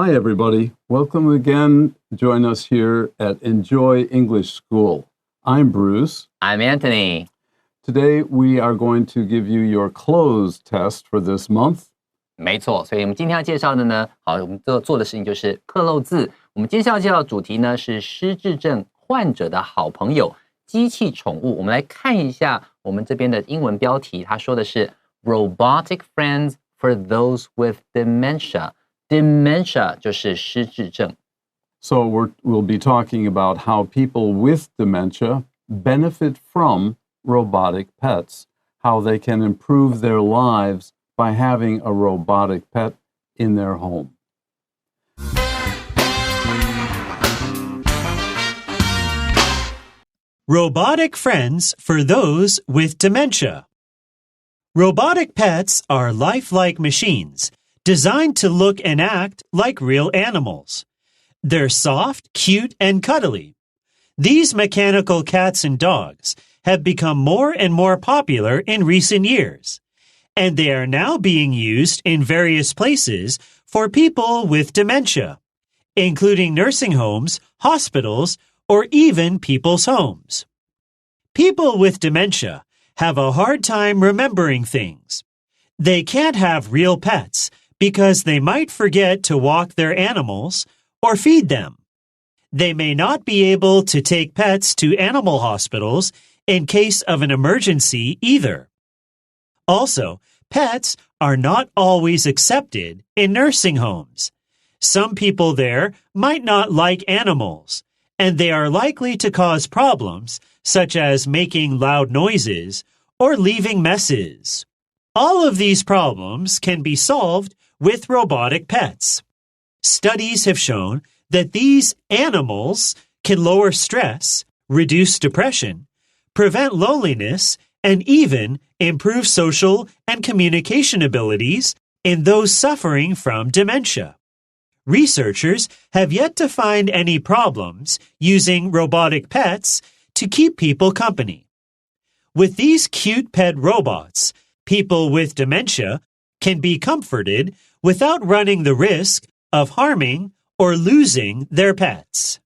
Hi, everybody. Welcome again. Join us here at Enjoy English School. I'm Bruce. I'm Antony. Today, we are going to give you your clothes test for this month. 没错，所以我们今天要介绍的呢，我们做的事情就是克漏字。我们今天要介绍的主题呢是失智症患者的好朋友——机器宠物。我们来看一下我们这边的英文标题，它说的是 Robotic Friends for Those with Dementia。Dementia 就是失智症。So we'll be talking about how people with dementia benefit from robotic pets, how they can improve their lives by having a robotic pet in their home. Robotic friends for those with dementia. Robotic pets are lifelike machines designed to look and act like real animals. They're soft, cute, and cuddly. These mechanical cats and dogs have become more and more popular in recent years, and they are now being used in various places for people with dementia, including nursing homes, hospitals, or even people's homes. People with dementia have a hard time remembering things. They can't have real pets because they might forget to walk their animals or feed them. They may not be able to take pets to animal hospitals in case of an emergency either. Also, pets are not always accepted in nursing homes. Some people there might not like animals, and they are likely to cause problems such as making loud noises or leaving messes. All of these problems can be solved with robotic pets. Studies have shown that these animals can lower stress, reduce depression, prevent loneliness, and even improve social and communication abilities in those suffering from dementia. Researchers have yet to find any problems using robotic pets to keep people company. With these cute pet robots, people with dementia can be comforted without running the risk of harming or losing their pets.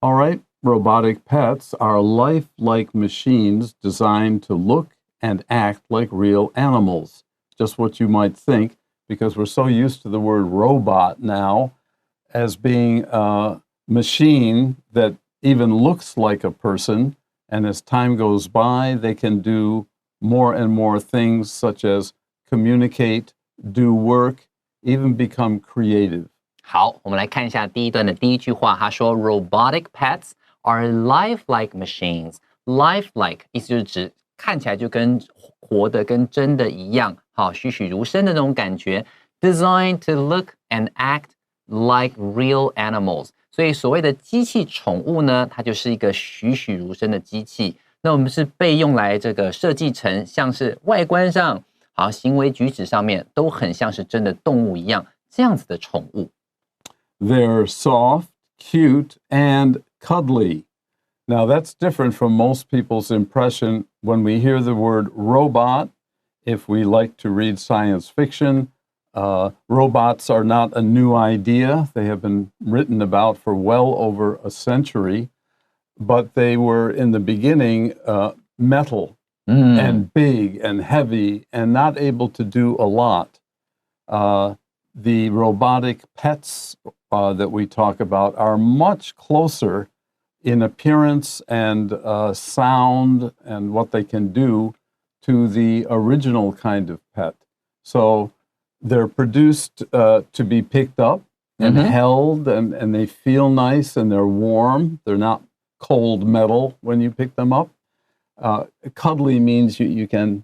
All right, robotic pets are lifelike machines designed to look and act like real animals. Just what you might think, because we're so used to the word robot now as being a machine that even looks like a person, and as time goes by, they can do more and more things such as communicate, do work, even become creative. 好，我们来看一下第一段的第一句话，他说 Robotic pets are lifelike machines. Lifelike 意思就是指看起来就跟活的、跟真的一样，栩栩如生的那种感觉。Designed to look and act like real animals. 所以所谓的机器宠物呢，它就是一个栩栩如生的机器。那我们是被用来这个设计成像是外观上、行为举止上面都很像是真的动物一样，这样子的宠物。They're soft, cute, and cuddly. Now, that's different from most people's impression when we hear the word robot. If we like to read science fiction, robots are not a new idea. They have been written about for well over a century, but they were in the beginning metal and big and heavy and not able to do a lot. The robotic pets that we talk about are much closer in appearance and sound and what they can do to the original kind of pet. So they're produced to be picked up and held, and they feel nice and they're warm. They're not cold metal when you pick them up. Cuddly means you can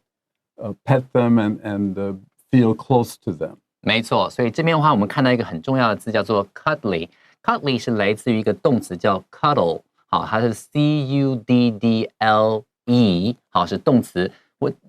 pet them and feel close to them. 没错，所以这边的话，我们看到一个很重要的字叫做 cuddly。cuddly 是来自于一个动词叫 cuddle， 它是 cuddle， 是动词。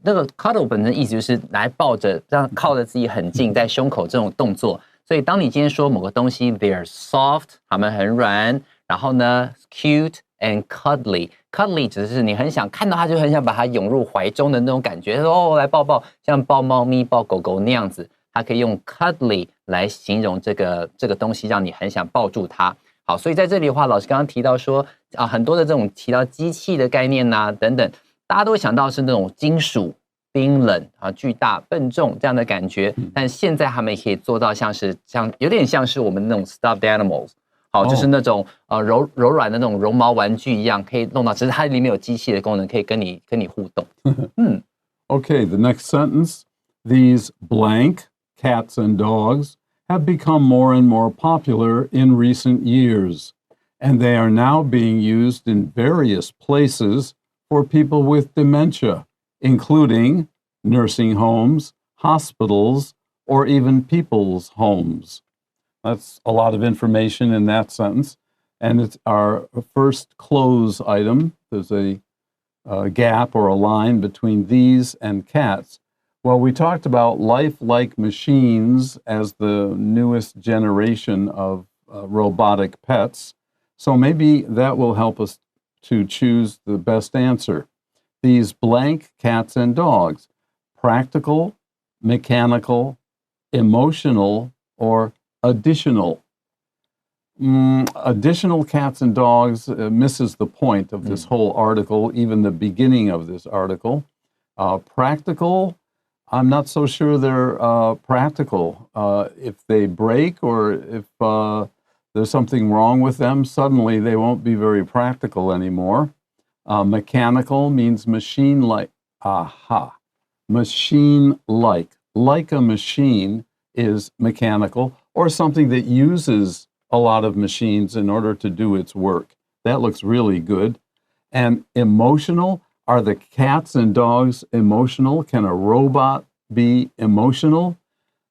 那个 cuddle 本身意思就是来抱着，这样靠着自己很近，在胸口这种动作。所以当你今天说某个东西 they're soft， 它们很软，然后呢 cute and cuddly。cuddly 只是你很想看到它就很想把它拥入怀中的那种感觉，哦，来抱抱，像抱猫咪、抱狗狗那样子，它可以用 cuddly 来形容这个东西，让你很想抱住它。好，所以在这里的话，老师刚刚提到说很多的这种提到机器的概念啊等等，大家都会想到是那种金属、冰冷巨大、笨重这样的感觉，但现在他们也可以做到像有点像是我们那种 stuffed animals。好，就是那种柔软的那种绒毛玩具一样，可以弄到，只是它里面有机器的功能，可以跟你互动。Okay, the next sentence. These blank cats and dogs have become more and more popular in recent years, and they are now being used in various places for people with dementia, including nursing homes, hospitals, or even people's homes. That's a lot of information in that sentence. And it's our first close item. There's a gap or a line between these and cats. Well, we talked about lifelike machines as the newest generation of robotic pets. So maybe that will help us to choose the best answer. These blank cats and dogs, practical, mechanical, emotional, or additional. Additional cats and dogs misses the point of this whole article, even the beginning of this article. Practical, I'm not so sure they're practical. If they break or if there's something wrong with them, suddenly they won't be very practical anymore. Mechanical means machine-like. Aha. Machine-like. Like a machine is mechanical, or something that uses a lot of machines in order to do its work. That looks really good. And emotional, are the cats and dogs emotional? Can a robot be emotional?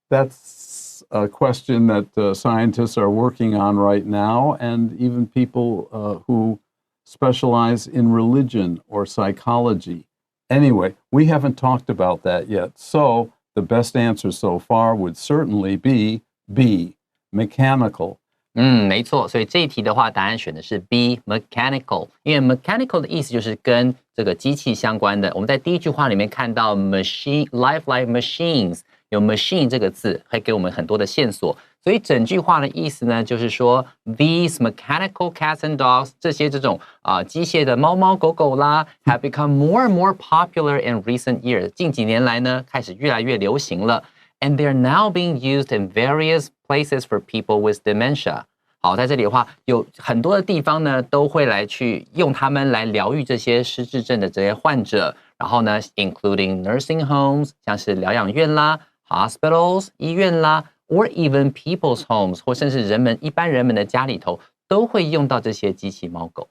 That's a question that scientists are working on right now, and even people who specialize in religion or psychology. Anyway, we haven't talked about that yet. So the best answer so far would certainly be B, mechanical. 没错，所以这一题的话，答案选的是 B, mechanical， 因为 mechanical 的意思就是跟这个机器相关的。我们在第一句话里面看到 machine, lifelike machines， 有 machine 这个字，会给我们很多的线索。所以整句话的意思呢，就是说 these mechanical cats and dogs， 这些这种机械的猫猫狗狗啦 ，have become more and more popular in recent years。近几年来呢，开始越来越流行了。And they're now being used in various places for people with dementia. 好，在这里的话，有很多的地方呢，都会来去用它们来疗愈这些失智症的这些患者。然后呢 ，including nursing homes， 像是疗养院啦 ，hospitals 医院啦 ，or even people's homes， 或甚至一般人们的家里头，都会用到这些机器猫狗。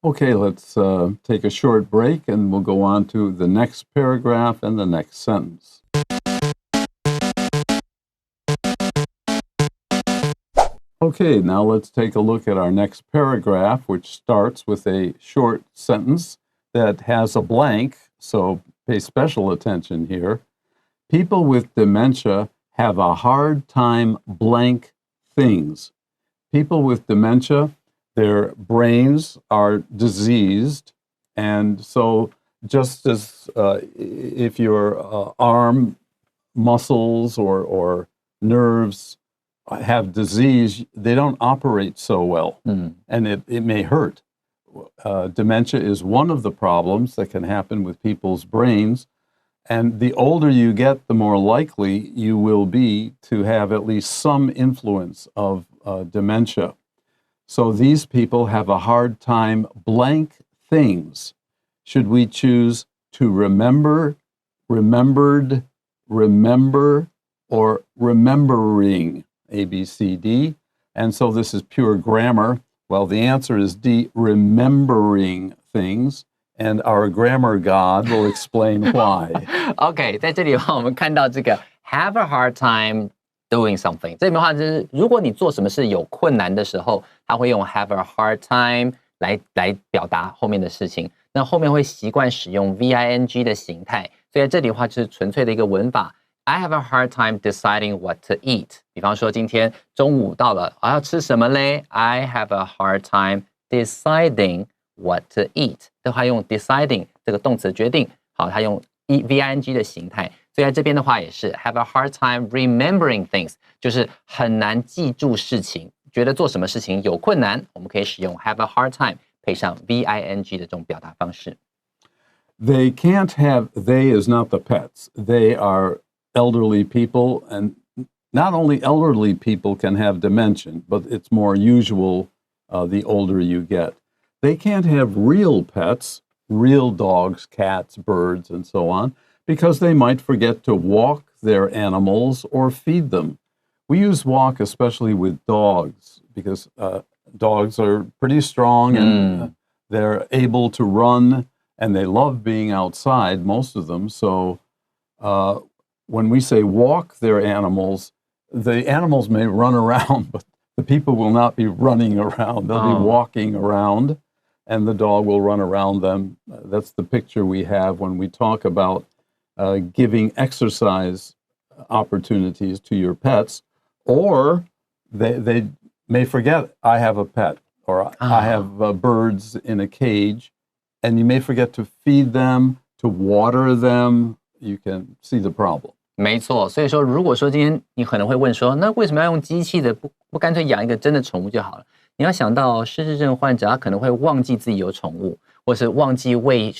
Okay, let's take a short break and we'll go on to the next paragraph and the next sentence. Okay, now let's take a look at our next paragraph, which starts with a short sentence that has a blank, so pay special attention here. People with dementia have a hard time blank things. People with dementia, their brains are diseased, and so just as if your arm muscles or nerves have disease, they don't operate so well, and it may hurt. Dementia is one of the problems that can happen with people's brains, and the older you get, the more likely you will be to have at least some influence of dementia. So these people have a hard time blank things. Should we choose to remember, remembered, remember, or remembering? A, B, C, D. And so this is pure grammar. Well, the answer is D, remembering things. And our grammar god will explain why. OK， 在这里的话，我们看到这个 have a hard time doing something。这里面的话就是，如果你做什么事有困难的时候，他会用 have a hard time 来表达后面的事情。那后面会习惯使用 VING 的形态，所以在这里的话就是纯粹的一个文法。I have a hard time deciding what to eat. 比方说今天中午到了，要吃什么嘞？ I have a hard time deciding what to eat， 都还用 deciding 这个动词决定，好，它用 VING 的形态，所以在这边的话也是 have a hard time remembering things， 就是很难记住事情，觉得做什么事情有困难，我们可以使用 have a hard time 配上 VING 的这种表达方式。They can't have, they is not the pets. They are elderly people, and not only elderly people can have dementia, but it's more usual the older you get. They can't have real pets, real dogs, cats, birds, and so on, because they might forget to walk their animals or feed them. We use walk especially with dogs, because dogs are pretty strong and they're able to run, and they love being outside, most of them. So when we say walk their animals, the animals may run around, but the people will not be running around. They'll be walking around, and the dog will run around them. That's the picture we have when we talk about giving exercise opportunities to your pets, or they may forget, I have a pet, or I have birds in a cage, and you may forget to feed them, to water them. You can see the problem. 没错，所以说如果说今天你可能会问说，那为什么要用机器的，不干脆养一个真的宠物就好了？你要想到失智症患者他可能会忘记自己有宠物，或是忘记喂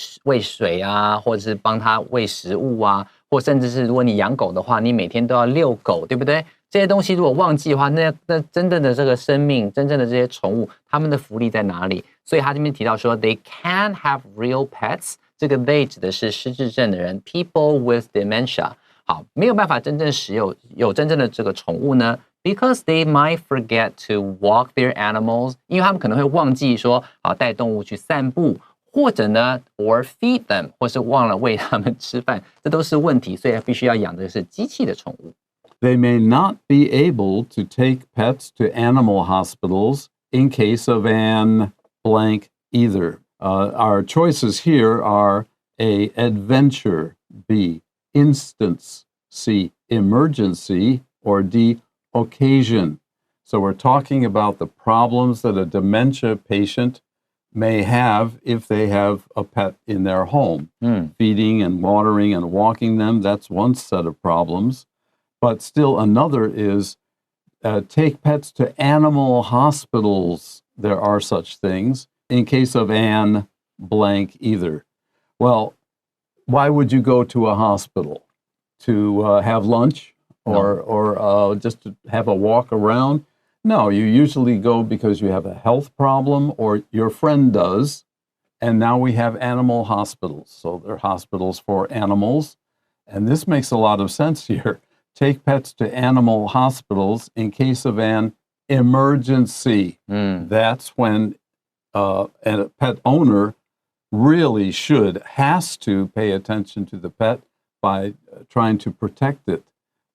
水啊，或者是帮他喂食物啊，或甚至是如果你养狗的话，你每天都要遛狗，对不对？这些东西如果忘记的话，那真正的这个生命，真正的这些宠物，他们的福利在哪里？所以他这边提到说 ，they can have real pets。这个 they 指的是失智症的人 ，people with dementia。好，没有办法真正有真正的这个宠物呢 ，because they might forget to walk their animals， 因为他们可能会忘记说，带动物去散步，或者呢 ，or feed them， 或是忘了喂他们吃饭，这都是问题，所以必须要养的是机器的宠物。They may not be able to take pets to animal hospitals in case of an blank either. Our choices here are A, adventure, B, instance, C, emergency, or D, occasion. So we're talking about the problems that a dementia patient may have if they have a pet in their home. Feeding and watering and walking them, that's one set of problems. But still another is take pets to animal hospitals. There are such things in case of an blank either. Well, why would you go to a hospital? To have lunch or just to have a walk around? No, you usually go because you have a health problem or your friend does. And now we have animal hospitals. So they're hospitals for animals. And this makes a lot of sense here. Take pets to animal hospitals in case of an emergency. That's when a pet owner really has to pay attention to the pet by trying to protect it.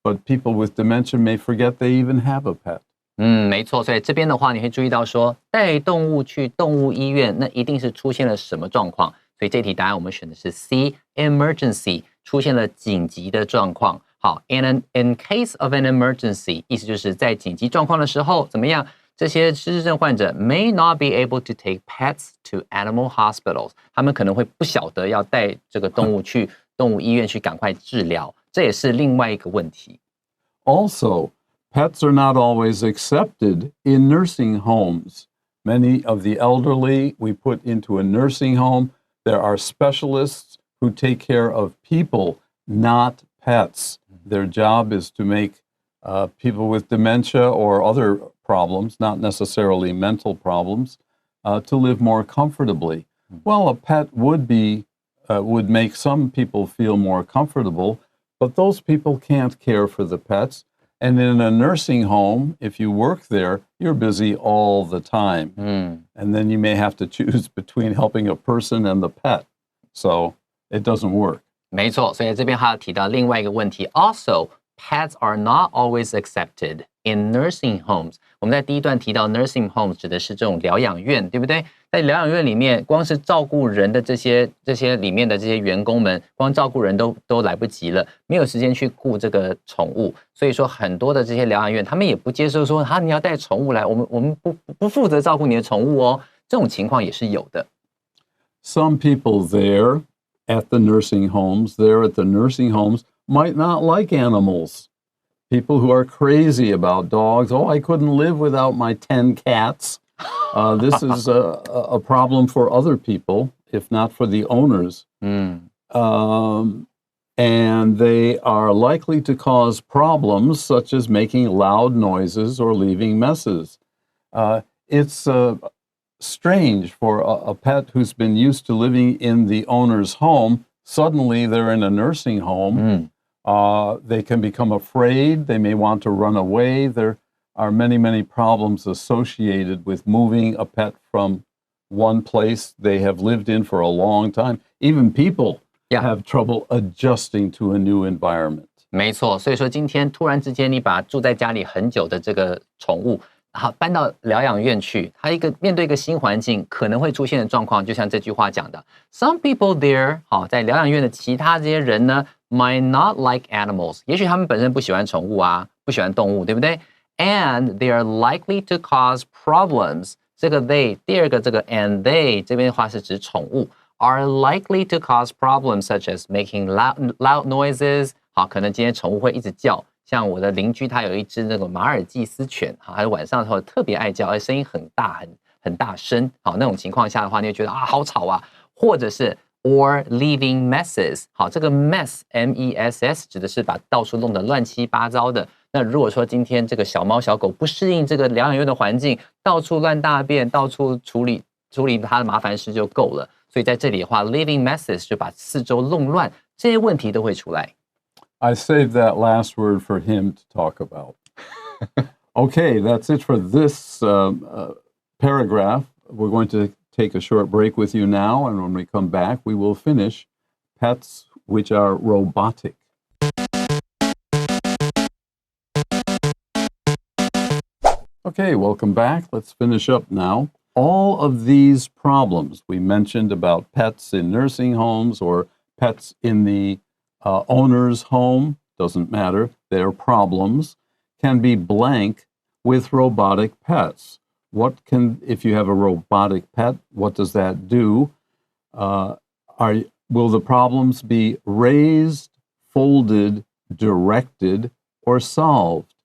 But people with dementia may forget they even have a pet. 没错，所以这边的话，你会注意到说，带动物去动物医院，那一定是出现了什么状况？所以这题答案我们选的是 C, emergency， 出现了紧急的状况。好 ，in case of an emergency， 意思就是在紧急状况的时候，怎么样？这些失智症患者 may not be able to take pets to animal hospitals， 他们可能会不晓得要带这个动物去动物医院去赶快治疗，这也是另外一个问题。Also, pets are not always accepted in nursing homes. Many of the elderly we put into a nursing home. There are specialists who take care of people, not pets. Their job is to make people with dementia or other problems, not necessarily mental problems, to live more comfortably. Well, a pet would make some people feel more comfortable, but those people can't care for the pets. And in a nursing home, if you work there, you're busy all the time. And then you may have to choose between helping a person and the pet. So it doesn't work. 没错，所以这边还有提到另外一个问题 Also, pets are not always accepted in nursing homes. 我们在第一段提到 nursing homes 指的是这种疗养院，对不对？在疗养院里面，光是照顾人的这些里面的这些员工们，光照顾人都来不及了，没有时间去顾这个宠物。所以说，很多的这些疗养院，他们也不接受说，你要带宠物来，我们不负责照顾你的宠物哦。这种情况也是有的。some people there at the nursing homes, might not like animals. People who are crazy about dogs. Oh, I couldn't live without my 10 cats. This is a problem for other people, if not for the owners. And they are likely to cause problems such as making loud noises or leaving messes. It's strange for a pet who's been used to living in the owner's home. Suddenly they're in a nursing home. They can become afraid. They may want to run away. There are many, many problems associated with moving a pet from one place they have lived in for a long time. Even people have trouble adjusting to a new environment. 没错，所以说今天突然之间你把住在家里很久的这个宠物，然后搬到疗养院去，它面对一个新环境可能会出现的状况，就像这句话讲的 ，Some people there， 在疗养院的其他这些人呢 ，might not like animals， 也许他们本身不喜欢宠物啊，不喜欢动物，对不对 ？And they are likely to cause problems。这个 they 第二个这个 and they 这边的话是指宠物。Are likely to cause problems such as making loud noises。好，可能今天宠物会一直叫，像我的邻居他有一只那个马尔济斯犬，好，它晚上的时候特别爱叫，而声音很大很大声，好，那种情况下的话，你会觉得啊好吵啊，或者是 or leaving messes， 好，这个 mess M-E-S-S 指的是把到处弄得乱七八糟的。那如果说今天这个小猫小狗不适应这个疗养院的环境，到处乱大便，到处处理它的麻烦事就够了。所以在这里的话 ，leaving messes 就把四周弄乱，这些问题都会出来。I saved that last word for him to talk about. Okay, that's it for this paragraph. We're going to take a short break with you now, and when we come back, we will finish pets which are robotic. Okay, welcome back. Let's finish up now. All of these problems we mentioned about pets in nursing homes or pets in the owner's home, doesn't matter, their problems, can be blank with robotic pets. If you have a robotic pet, what does that do? Will the problems be raised, folded, directed, or solved?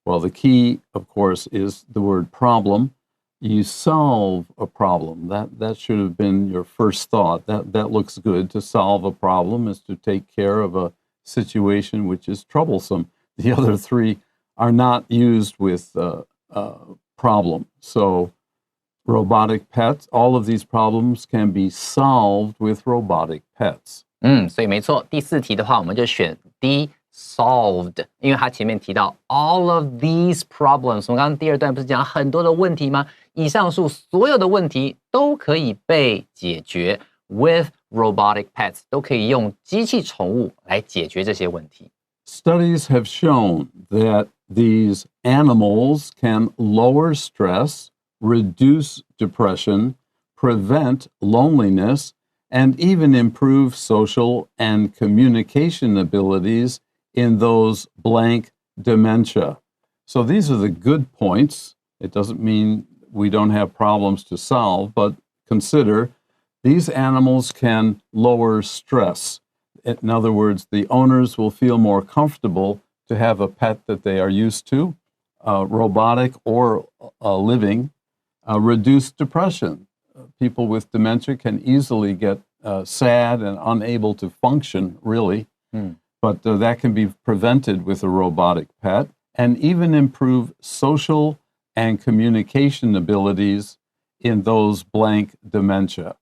Well, the key, of course, is the word problem. You solve a problem. That should have been your first thought. That looks good. To solve a problem is to take care of a situation which is troublesome. The other three are not used with problem. So robotic pets, all of these problems can be solved with robotic pets. 所以没错，第四题的话，我们就选 D。Solved， 因为它前面提到 all of these problems， 我们刚刚第二段不是讲很多的问题吗？以上述所有的问题都可以被解决 with robotic pets， 都可以用机器宠物来解决这些问题。Studies have shown that these animals can lower stress, reduce depression, prevent loneliness, and even improve social and communication abilities in those blank dementia. So these are the good points. It doesn't mean we don't have problems to solve, but consider these animals can lower stress. In other words, the owners will feel more comfortable to have a pet that they are used to, robotic or living. Reduce depression. People with dementia can easily get sad and unable to function, really. But that can be prevented with a robotic pet, and even improve social and communication abilities in those blank dementia.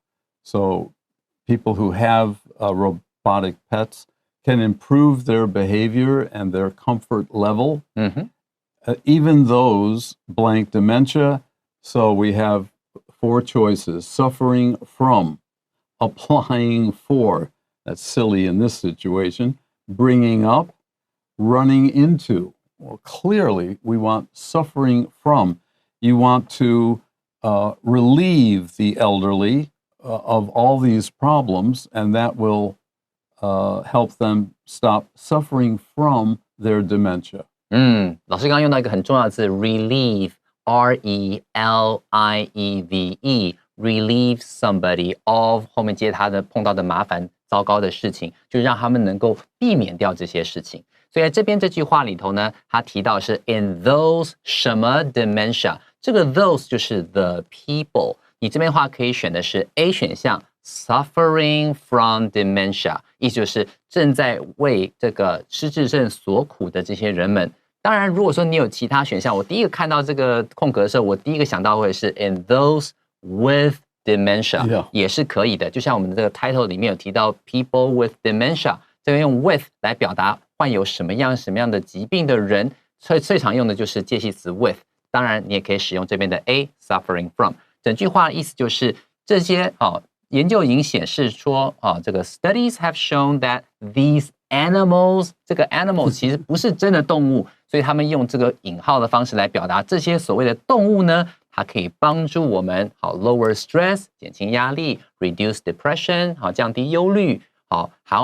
So people who have robotic pets can improve their behavior and their comfort level, even those blank dementia. So we have four choices: suffering from, applying for, that's silly in this situation, bringing up, running into. Well, clearly, we want suffering from. You want to relieve the elderly of all these problems, and that will help them stop suffering from their dementia. 老师刚刚用到一个很重要的字 relieve，R-E-L-I-E-V-E， relieve somebody of 后面接他的碰到的麻烦、糟糕的事情，就让他们能够避免掉这些事情。所以在这边这句话里头呢，他提到是 in those 什么 dementia， 这个 those 就是 the people。你这边的话可以选的是 A 选项 suffering from dementia， 意思就是正在为这个失智症所苦的这些人们。当然，如果说你有其他选项，我第一个看到这个空格的时候，我第一个想到会是 in those with dementia， 也是可以的。就像我们的这个 title 里面有提到 people with dementia， 这边用 with 来表达患有什么样的疾病的人，最常用的就是介系词 with。当然，你也可以使用这边的 A suffering from。整句话的意思就是这些研究已经显示说这个 studies have shown that these animals， 这个 animals 其实不是真的动物，所以他们用这个引号的方式来表达这些所谓的动物呢，它可以帮助我们lower stress 减轻压力 ，reduce depression 降低忧虑，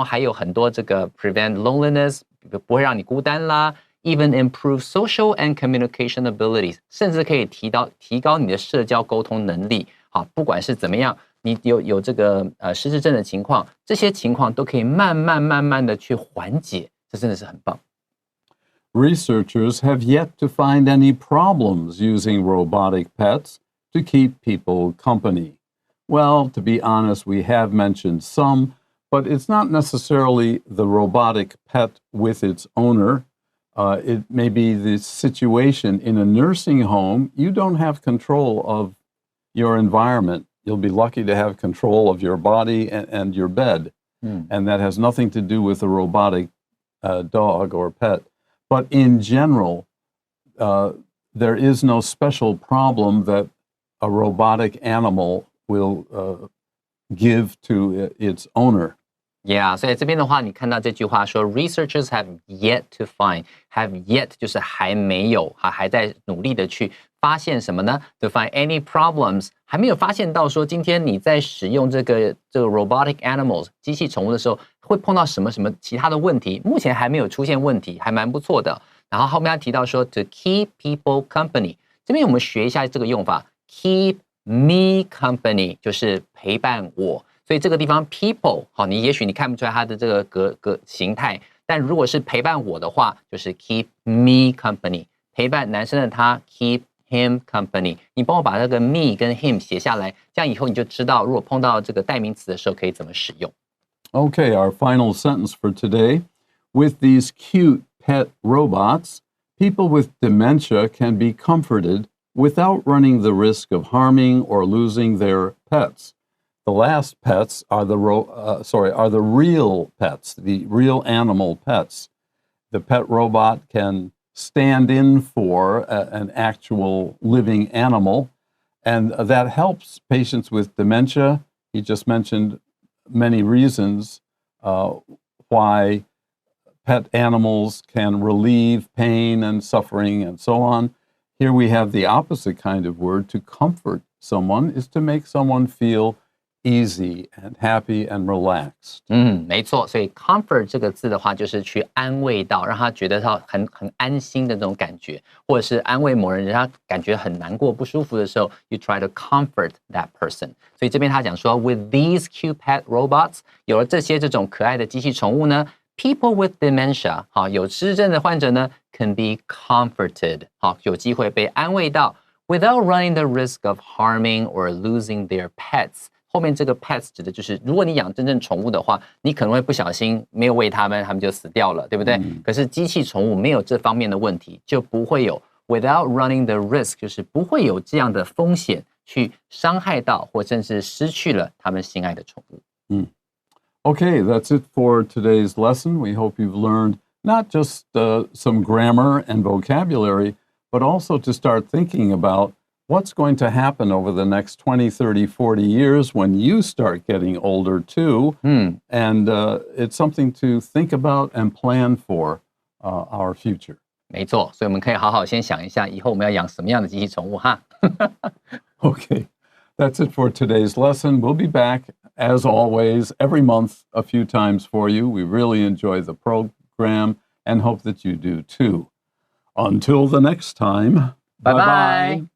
还有很多这个 prevent loneliness 不会让你孤单啦。Even improve social and communication abilities， 甚至可以提高你的社交沟通能力。不管是怎么样，你有这个失智症的情况，这些情况都可以慢慢的去缓解，这真的是很棒。Researchers have yet to find any problems using robotic pets to keep people company. Well, to be honest, we have mentioned some, but it's not necessarily the robotic pet with its owner.It may be the situation in a nursing home. You don't have control of your environment. You'll be lucky to have control of your body and your bed. And that has nothing to do with a robotic dog or pet. But in general, there is no special problem that a robotic animal will give to its owner.Yeah, 所以这边的话，你看到这句话说 researchers have yet to find， have yet 就是还没有，还在努力的去发现什么呢 ？To find any problems， 还没有发现到说今天你在使用这个 robotic animals 机器宠物的时候，会碰到什么其他的问题？目前还没有出现问题，还蛮不错的。然后后面他提到说 to keep people company， 这边我们学一下这个用法 ，keep me company 就是陪伴我。所以这个地方 people 你也许你看不出来它的这个格形态，但如果是陪伴我的话，就是 keep me company， 陪伴男生的他 keep him company。你帮我把那个 me 跟 him 写下来，这样以后你就知道，如果碰到这个代名词的时候可以怎么使用。Okay, our final sentence for today. With these cute pet robots, people with dementia can be comforted without running the risk of harming or losing their pets.The last pets are the real pets, the real animal pets. The pet robot can stand in for an actual living animal, and that helps patients with dementia. He just mentioned many reasons why pet animals can relieve pain and suffering and so on. Here we have the opposite kind of word. To comfort someone is to make someone feel.easy and happy and relaxed. 没错，所以 comfort 这个字的话，就是去安慰到，让他觉得他很安心的这种感觉，或者是安慰某人，让他感觉很难过、不舒服的时候 ，you try to comfort that person. 所以这边他讲说 ，with these cute pet robots， 有了这些这种可爱的机器宠物呢 ，people with dementia， 有失智症的患者呢 ，can be comforted， 有机会被安慰到 ，without running the risk of harming or losing their pets。后面这个 pets 指的就是，如果你养真正宠物的话，你可能会不小心没有喂它们，它们就死掉了，对不对？可是机器宠物没有这方面的问题，就不会有 without running the risk， 就是不会有这样的风险去伤害到或甚至失去了他们心爱的宠物。Okay, that's it for today's lesson. We hope you've learned not just some grammar and vocabulary, but also to start thinking about what's going to happen over the next 20, 30, 40 years when you start getting older too? And it's something to think about and plan for our future. 没错，所以我们可以好好先想一下，以后我们要养什么样的机器宠物哈。Okay, that's it for today's lesson. We'll be back, as always, every month a few times for you. We really enjoy the program and hope that you do too. Until the next time, bye-bye.